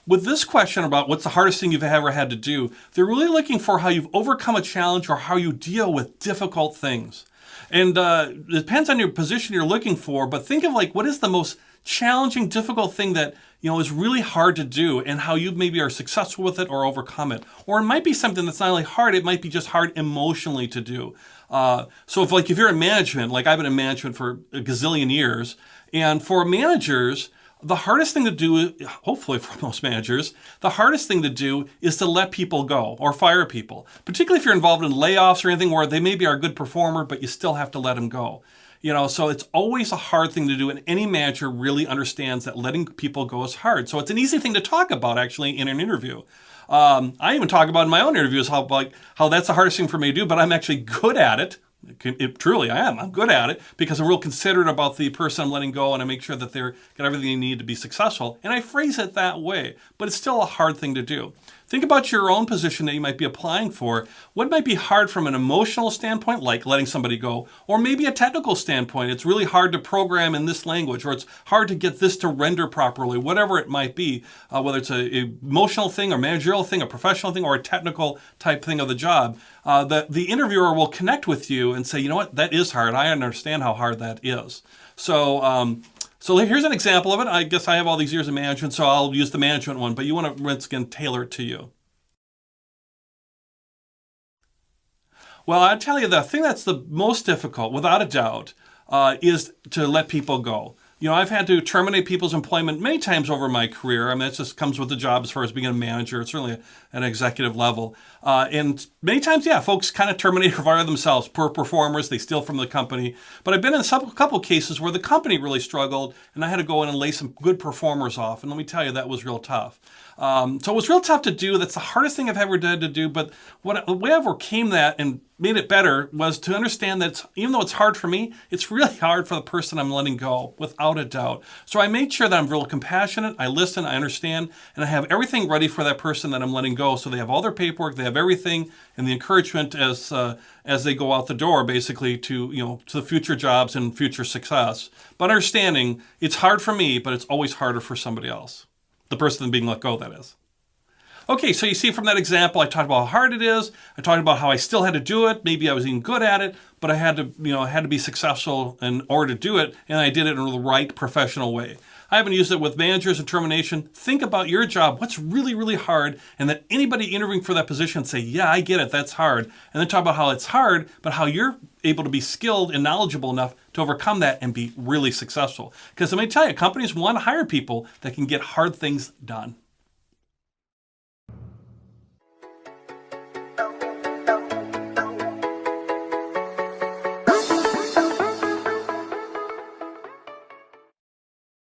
with this question about what's the hardest thing you've ever had to do, they're really looking for how you've overcome a challenge or how you deal with difficult things. And it depends on your position you're looking for, but think of like what is the most challenging, difficult thing that is really hard to do, and how you maybe are successful with it or overcome it. Or it might be something that's not only hard; it might be just hard emotionally to do. So if you're in management, like I've been in management for a gazillion years, and for managers, the hardest thing to do, hopefully for most managers, the hardest thing to do is to let people go or fire people, particularly if you're involved in layoffs or anything where they maybe are a good performer, but you still have to let them go. So it's always a hard thing to do, and any manager really understands that letting people go is hard. So it's an easy thing to talk about, actually, in an interview. I even talk about in my own interviews how that's the hardest thing for me to do, but I'm actually good at it. Truly, I am. I'm good at it because I'm real considerate about the person I'm letting go, and I make sure that they're got everything they need to be successful. And I phrase it that way, but it's still a hard thing to do. Think about your own position that you might be applying for. What might be hard from an emotional standpoint, like letting somebody go, or maybe a technical standpoint? It's really hard to program in this language, or it's hard to get this to render properly, whatever it might be, whether it's an emotional thing, or managerial thing, a professional thing, or a technical type thing of the job. The interviewer will connect with you and say, you know what, that is hard. I understand how hard that is. So here's an example of it. I guess I have all these years of management, so I'll use the management one, but you want to, once again, tailor it to you. Well, I tell you, the thing that's the most difficult, without a doubt, is to let people go. I've had to terminate people's employment many times over my career. I mean, it just comes with the job as far as being a manager. It's certainly at an executive level. And many times, folks kind of terminate or fire themselves. Poor performers, they steal from the company. But I've been in a couple cases where the company really struggled, and I had to go in and lay some good performers off. And let me tell you, that was real tough. So it was real tough to do. That's the hardest thing I've ever had to do. But the way I overcame that and made it better was to understand that even though it's hard for me, it's really hard for the person I'm letting go, without a doubt. So I made sure that I'm real compassionate, I listen, I understand, and I have everything ready for that person that I'm letting go. So they have all their paperwork, they have everything, and the encouragement as they go out the door, basically to the future jobs and future success. But understanding it's hard for me, but it's always harder for somebody else. The person being let go, that is. Okay, so you see from that example, I talked about how hard it is. I talked about how I still had to do it. Maybe I was even good at it, but I had to be successful in order to do it, and I did it in the right professional way. I haven't used it with managers and termination. Think about your job, what's really, really hard, and that anybody interviewing for that position say, yeah, I get it, that's hard. And then talk about how it's hard, but how you're able to be skilled and knowledgeable enough to overcome that and be really successful. Because let me tell you, companies want to hire people that can get hard things done.